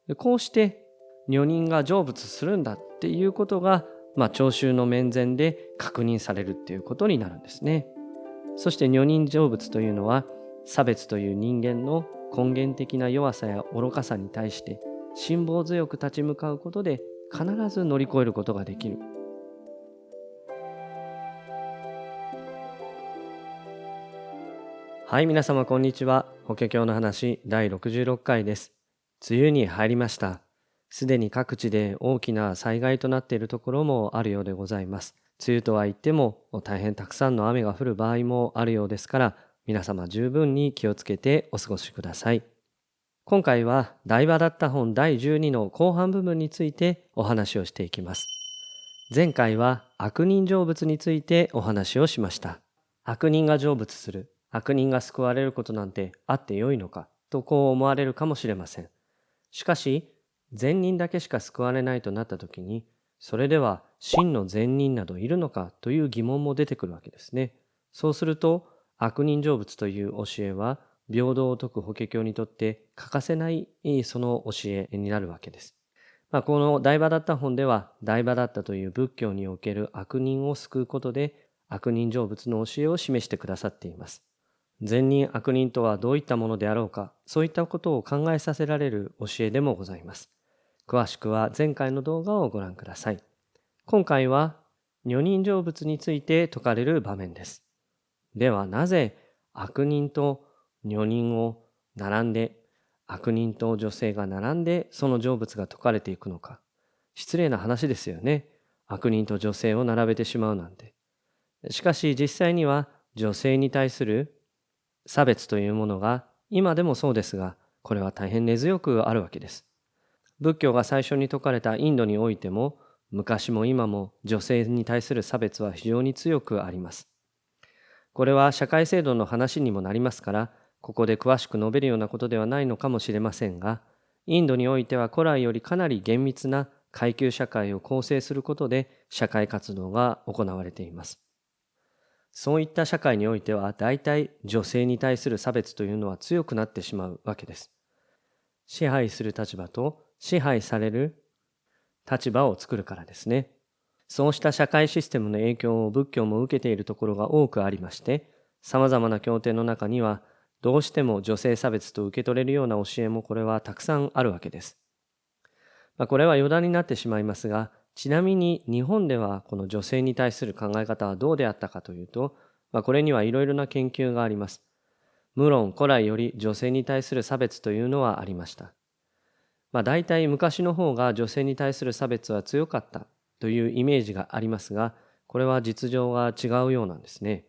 でこうして女人が成仏するんだっていうことが、聴衆の面前で確認されるっていうことになるんですね。そして女人成仏というのは、差別という人間の根源的な弱さや愚かさに対して辛抱強く立ち向かうことで必ず乗り越えることができる。はい、皆様こんにちは。法華経の話第66回です。梅雨に入りました。すでに各地で大きな災害となっているところもあるようでございます。梅雨とは言っても大変たくさんの雨が降る場合もあるようですから、皆様十分に気をつけてお過ごしください。今回は大場だった本第12の後半部分についてお話をしていきます。前回は悪人成仏についてお話をしました。悪人が成仏する、悪人が救われることなんてあってよいのかとこう思われるかもしれません。しかし、善人だけしか救われないとなった時に、それでは真の善人などいるのかという疑問も出てくるわけですね。そうすると、悪人成仏という教えは、平等を説く法華経にとって欠かせないその教えになるわけです。この大場だった本では、大場だったという仏教における悪人を救うことで、悪人成仏の教えを示してくださっています。善人悪人とはどういったものであろうか、そういったことを考えさせられる教えでもございます。詳しくは前回の動画をご覧ください。今回は女人成仏について説かれる場面です。ではなぜ悪人と女人を並んで、悪人と女性が並んでその成仏が説かれていくのか。失礼な話ですよね。悪人と女性を並べてしまうなんて。しかし実際には女性に対する差別というものが今でもそうですが、これは大変根強くあるわけです。仏教が最初に説かれたインドにおいても、昔も今も女性に対する差別は非常に強くあります。これは社会制度の話にもなりますから、ここで詳しく述べるようなことではないのかもしれませんが、インドにおいては古来よりかなり厳密な階級社会を構成することで社会活動が行われています。そういった社会においては、大体女性に対する差別というのは強くなってしまうわけです。支配する立場と支配される立場を作るからですね。そうした社会システムの影響を仏教も受けているところが多くありまして、様々な経典の中には、どうしても女性差別と受け取れるような教えもこれはたくさんあるわけです。これは余談になってしまいますが、ちなみに日本ではこの女性に対する考え方はどうであったかというと、これにはいろいろな研究があります。無論古来より女性に対する差別というのはありました。大体昔の方が女性に対する差別は強かったというイメージがありますが、これは実情が違うようなんですね。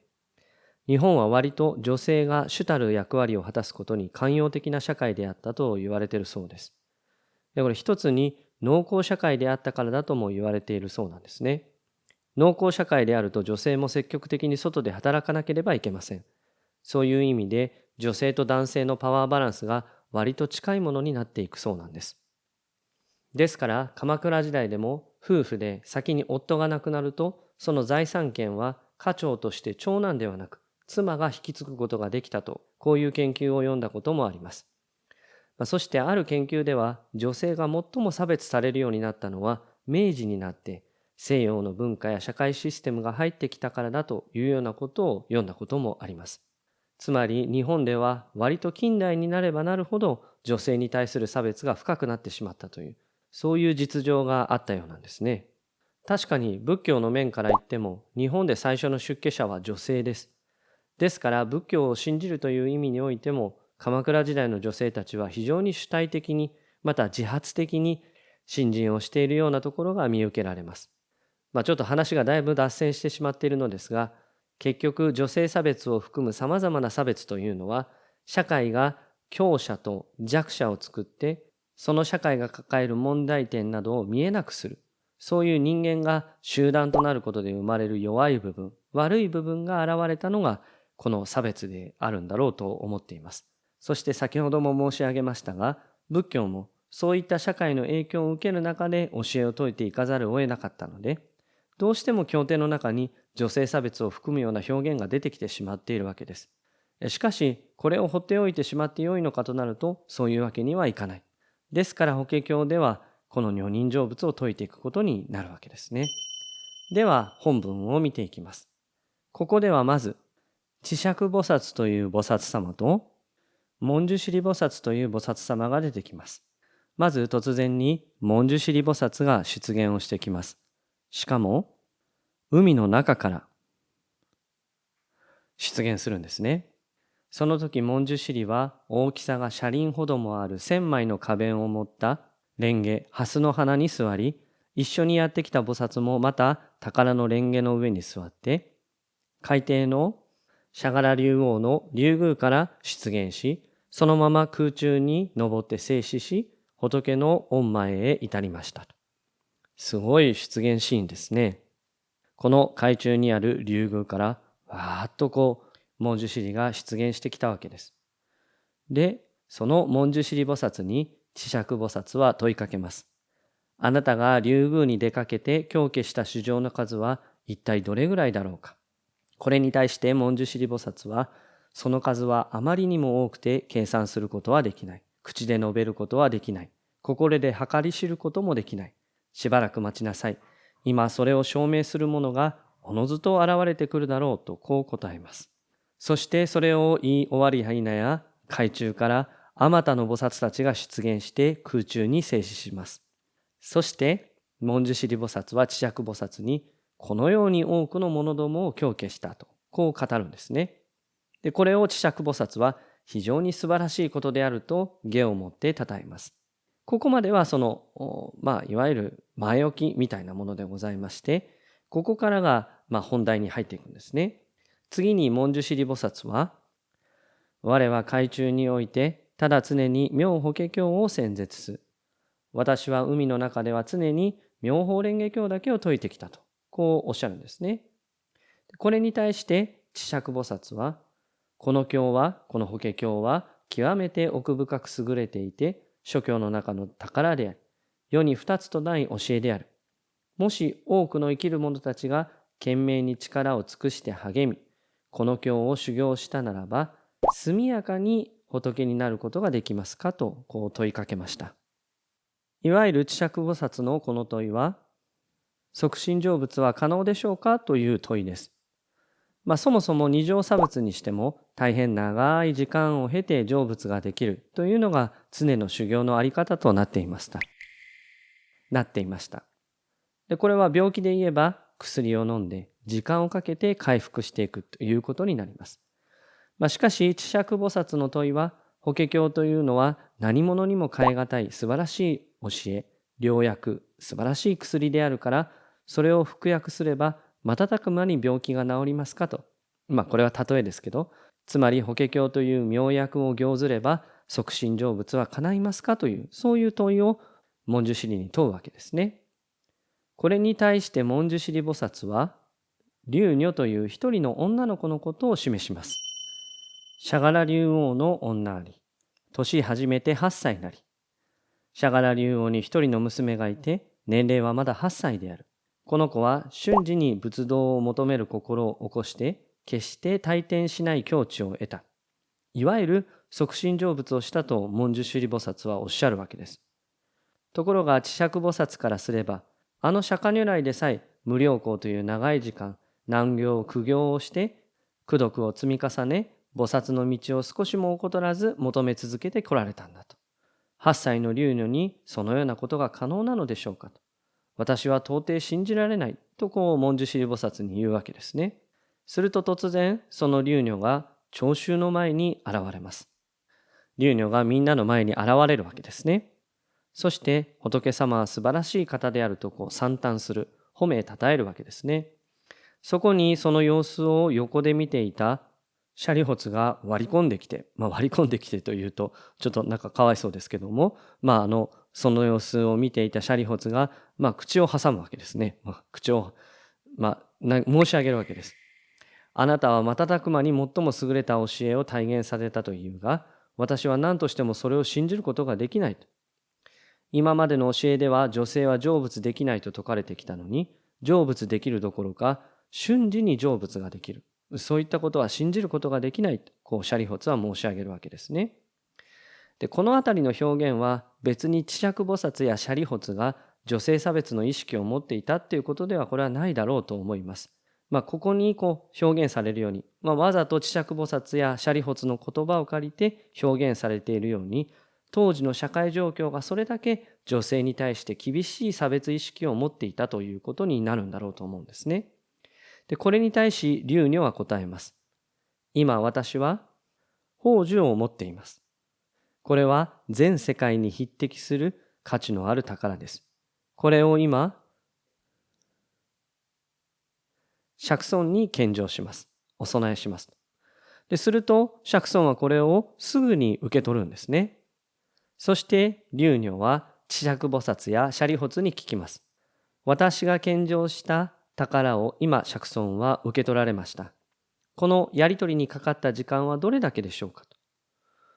日本は割と女性が主たる役割を果たすことに寛容的な社会であったと言われているそうです。で、これ一つに農耕社会であったからだとも言われているそうなんですね。農耕社会であると女性も積極的に外で働かなければいけません。そういう意味で女性と男性のパワーバランスが割と近いものになっていくそうなんです。ですから鎌倉時代でも夫婦で先に夫が亡くなると、その財産権は家長として長男ではなく妻が引き継ぐことができたと、こういう研究を読んだこともあります。そしてある研究では、女性が最も差別されるようになったのは明治になって西洋の文化や社会システムが入ってきたからだというようなことを読んだこともあります。つまり日本では割と近代になればなるほど女性に対する差別が深くなってしまったという、そういう実情があったようなんですね。確かに仏教の面から言っても日本で最初の出家者は女性です。ですから仏教を信じるという意味においても、鎌倉時代の女性たちは非常に主体的に、また自発的に信心をしているようなところが見受けられます。ちょっと話がだいぶ脱線してしまっているのですが、結局女性差別を含むさまざまな差別というのは、社会が強者と弱者を作って、その社会が抱える問題点などを見えなくする。そういう人間が集団となることで生まれる弱い部分、悪い部分が現れたのがこの差別であるんだろうと思っています。そして先ほども申し上げましたが、仏教もそういった社会の影響を受ける中で教えを説いていかざるを得なかったので、どうしても経典の中に女性差別を含むような表現が出てきてしまっているわけです。しかし、これを放っておいてしまってよいのかとなると、そういうわけにはいかない。ですから法華経ではこの女人成仏を説いていくことになるわけですね。では本文を見ていきます。ここではまず、智釈菩薩という菩薩様と、文殊師利菩薩という菩薩様が出てきます。まず突然に文殊師利菩薩が出現をしてきます。しかも、海の中から出現するんですね。その時文殊師利は大きさが車輪ほどもある1000枚の花弁を持った蓮華、蓮の花に座り、一緒にやってきた菩薩もまた宝の蓮華の上に座って、海底のシャガラ竜王の竜宮から出現し、そのまま空中に登って静止し、仏の御前へ至りました。すごい出現シーンですね。この海中にある竜宮からわーっと文殊師利が出現してきたわけです。で、その文殊師利菩薩に智釈菩薩は問いかけます。あなたが竜宮に出かけて供化した衆生の数は一体どれぐらいだろうか。これに対して文殊師利菩薩は、その数はあまりにも多くて計算することはできない。口で述べることはできない。心で計り知ることもできない。しばらく待ちなさい。今それを証明する者がおのずと現れてくるだろうとこう答えます。そしてそれを言い終わりは否や、海中からあまたの菩薩たちが出現して空中に静止します。そして文殊師利菩薩は智釈菩薩に、このように多くの者どもを供化したとこう語るんですね。でこれを智釈菩薩は非常に素晴らしいことであると下をもって称えます。ここまではそのいわゆる前置きみたいなものでございまして、ここからが本題に入っていくんですね。次に文殊師利菩薩は、我は海中においてただ常に妙法華経を宣説す。私は海の中では常に妙法蓮華経だけを説いてきたとこうおっしゃるんですね。これに対して智釈菩薩は、この経は、この法華経は極めて奥深く優れていて、諸経の中の宝であり、世に二つとない教えである。もし多くの生きる者たちが懸命に力を尽くして励み、この経を修行したならば、速やかに仏になることができますかとこう問いかけました。いわゆる智釈菩薩のこの問いは、即身成仏は可能でしょうかという問いです。そもそも二乗差仏にしても大変長い時間を経て成仏ができるというのが常の修行のあり方となっていました。で、これは病気で言えば薬を飲んで時間をかけて回復していくということになります。しかし智釈菩薩の問いは、法華経というのは何者にも代え難い素晴らしい教え、良薬、素晴らしい薬であるから、それを服薬すれば瞬く間に病気が治りますかと。これは例えですけど、つまり法華経という妙薬を行ずれば即身成仏は叶いますかという、そういう問いを文殊師利に問うわけですね。これに対して文殊師利菩薩は、龍女という一人の女の子のことを示します。シャガラ竜王の女あり、年初めて8歳なり。シャガラ竜王に一人の娘がいて、年齢はまだ8歳である。この子は瞬時に仏道を求める心を起こして、決して退転しない境地を得た。いわゆる即身成仏をしたと文殊師利菩薩はおっしゃるわけです。ところが智釈菩薩からすれば、あの釈迦如来でさえ無量光という長い時間、難行苦行をして、功徳を積み重ね、菩薩の道を少しも怠らず求め続けてこられたんだと。8歳の龍女にそのようなことが可能なのでしょうかと。私は到底信じられないとこう文殊師利菩薩に言うわけですね。すると突然その龍女が聴衆の前に現れます。龍女がみんなの前に現れるわけですね。そして仏様は素晴らしい方であるとこう賛嘆する、褒めたたえるわけですね。そこにその様子を横で見ていたシャリホツが割り込んできて、割り込んできてというとちょっとなんかかわいそうですけども、その様子を見ていたシャリホツが口を挟むわけですね。口を申し上げるわけです。あなたは瞬く間に最も優れた教えを体現されたというが、私は何としてもそれを信じることができないと。今までの教えでは女性は成仏できないと説かれてきたのに、成仏できるどころか瞬時に成仏ができる。そういったことは信じることができないと、こうシャリホツは申し上げるわけですね。で、このあたりの表現は別に智釈菩薩や舍利仏が女性差別の意識を持っていたっていうことではこれはないだろうと思います。ここに表現されるように、わざと智釈菩薩や舍利仏の言葉を借りて表現されているように、当時の社会状況がそれだけ女性に対して厳しい差別意識を持っていたということになるんだろうと思うんですね。で、これに対し龍女は答えます。今私は宝珠を持っています。これは全世界に匹敵する価値のある宝です。これを今、釈尊に献上します。お供えします。すると、釈尊はこれをすぐに受け取るんですね。そして龍女は智釈菩薩や舍利仏に聞きます。私が献上した宝を今釈尊は受け取られました。このやり取りにかかった時間はどれだけでしょうかと。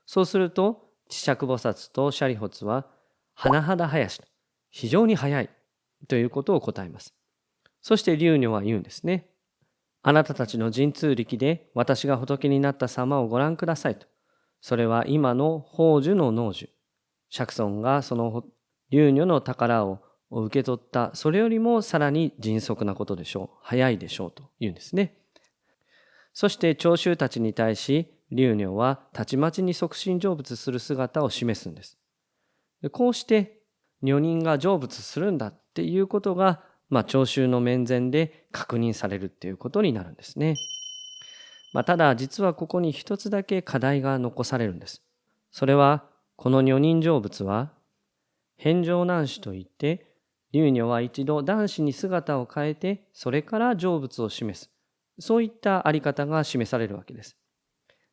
そうすると智釈菩薩と舍利仏は甚だ早しと、非常に早いということを答えます。そして龍女は言うんですね。あなたたちの神通力で私が仏になった様をご覧くださいと。それは今の宝珠の農樹。釈尊がその龍女の宝を受け取った、それよりもさらに迅速なことでしょう。早いでしょうと言うんですね。そして聴衆たちに対し、龍女はたちまちに即身成仏する姿を示すんです。こうして女人が成仏するんだっていうことが、聴衆の面前で確認されるっていうことになるんですね。ただ実はここに一つだけ課題が残されるんです。それはこの女人成仏は返上男子といって、龍女は一度男子に姿を変えてそれから成仏を示す、そういったあり方が示されるわけです。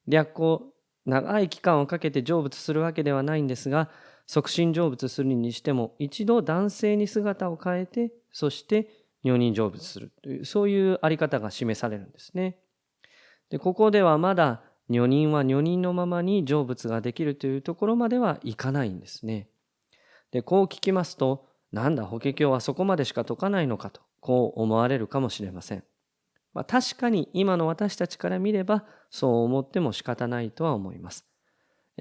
長い期間をかけて成仏するわけではないんですが、即身成仏するにしても一度男性に姿を変えて、そして女人成仏するという、そういうあり方が示されるんですね。で、ここではまだ女人は女人のままに成仏ができるというところまではいかないんですね。で、こう聞きますと、なんだ法華経はそこまでしか説かないのかと、こう思われるかもしれません。確かに今の私たちから見ればそう思っても仕方ないとは思います。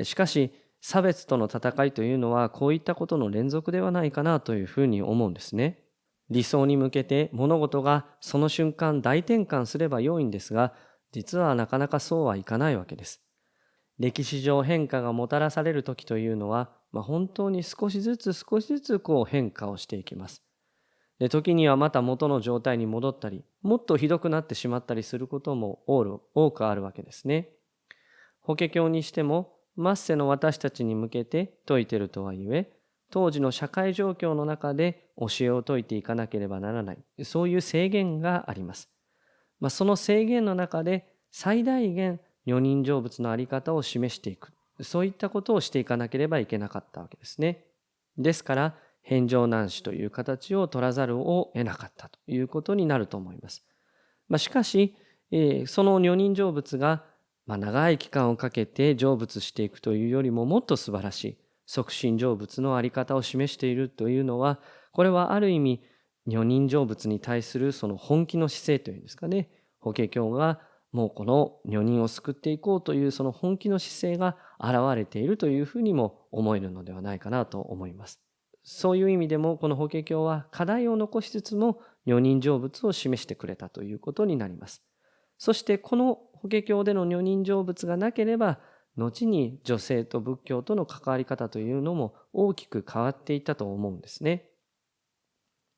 しかし差別との戦いというのはこういったことの連続ではないかなというふうに思うんですね。理想に向けて物事がその瞬間大転換すれば良いんですが、実はなかなかそうはいかないわけです。歴史上変化がもたらされる時というのは、本当に少しずつ変化をしていきます。で、時にはまた元の状態に戻ったり、もっとひどくなってしまったりすることも多くあるわけですね。法華経にしても、末世の私たちに向けて説いているとはいえ、当時の社会状況の中で教えを説いていかなければならない、そういう制限があります。その制限の中で最大限女人成仏のあり方を示していく、そういったことをしていかなければいけなかったわけですね。ですから返上難子という形を取らざるを得なかったということになると思います。しかし、その女人成仏が、長い期間をかけて成仏していくというよりももっと素晴らしい即身成仏のあり方を示しているというのは、これはある意味女人成仏に対するその本気の姿勢というんですかね、法華経がもうこの女人を救っていこうというその本気の姿勢が現れているというふうにも思えるのではないかなと思います。そういう意味でもこの法華経は課題を残しつつも女人成仏を示してくれたということになります。そしてこの法華経での女人成仏がなければ、後に女性と仏教との関わり方というのも大きく変わっていったと思うんですね。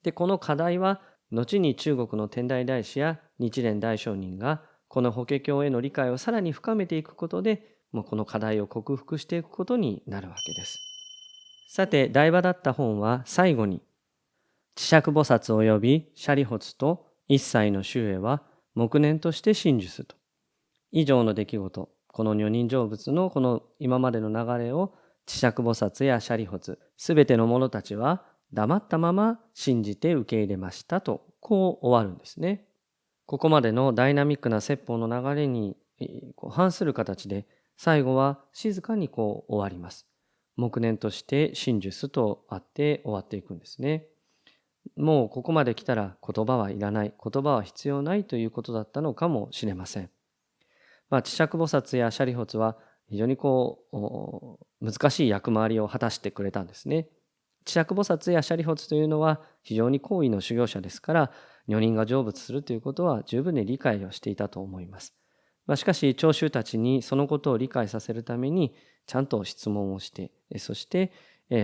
で、この課題は後に中国の天台大師や日蓮大聖人がこの法華経への理解をさらに深めていくことで、この課題を克服していくことになるわけです。さて、題話だった本は最後に、智釈菩薩及び舍利仏と一切の衆へは黙念として真実と。以上の出来事、この女人成仏のこの今までの流れを智釈菩薩や舍利仏、すべての者たちは黙ったまま信じて受け入れましたと、こう終わるんですね。ここまでのダイナミックな説法の流れに反する形で、最後は静かに終わります。黙念として真実とあって終わっていくんですね。もうここまで来たら言葉はいらない、言葉は必要ないということだったのかもしれません。智釈菩薩や舍利仏は非常に難しい役回りを果たしてくれたんですね。智釈菩薩や舍利仏というのは非常に高位の修行者ですから、女人が成仏するということは十分に理解をしていたと思います。しかし聴衆たちにそのことを理解させるためにちゃんと質問をして、そして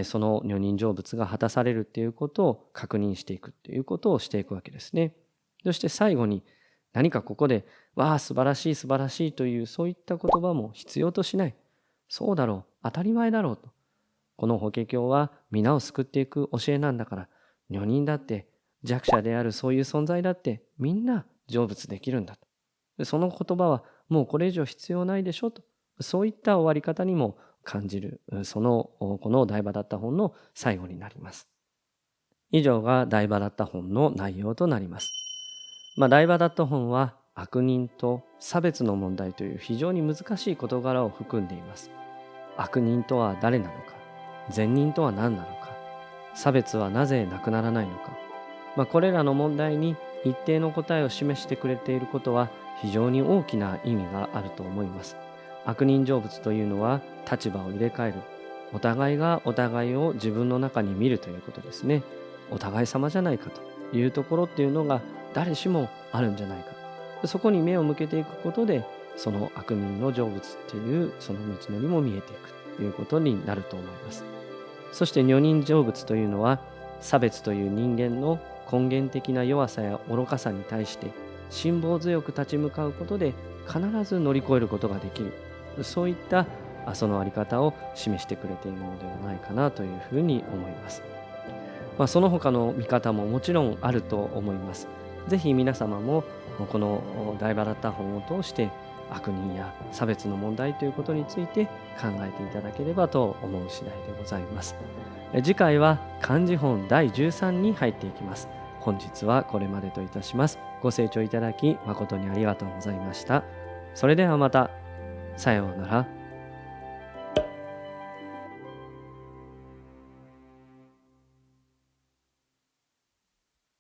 その女人成仏が果たされるということを確認していくということをしていくわけですね。そして最後に何かここでわあ素晴らしい素晴らしいというそういった言葉も必要としない。そうだろう、当たり前だろうと。この法華経は皆を救っていく教えなんだから、女人だって弱者であるそういう存在だってみんな成仏できるんだと。その言葉はもうこれ以上必要ないでしょと。そういった終わり方にも感じる、この大場だった本の最後になります。以上が大場だった本の内容となります。大場だった本は悪人と差別の問題という非常に難しい事柄を含んでいます。悪人とは誰なのか、善人とは何なのか、差別はなぜなくならないのか、これらの問題に一定の答えを示してくれていることは非常に大きな意味があると思います。悪人成仏というのは立場を入れ替える、お互いがお互いを自分の中に見るということですね。お互い様じゃないかというところっていうのが誰しもあるんじゃないか。そこに目を向けていくことで、その悪人の成仏っていうその道のりも見えていくということになると思います。そして女人成仏というのは、差別という人間の根源的な弱さや愚かさに対して辛抱強く立ち向かうことで必ず乗り越えることができる、そういったそのあり方を示してくれているのではないかなというふうに思います。その他の見方ももちろんあると思います。ぜひ皆様もこの大場だった本を通して悪人や差別の問題ということについて考えていただければと思う次第でございます。次回は漢字本第13に入っていきます。本日はこれまでといたします。ご清聴いただき誠にありがとうございました。それではまた。さようなら。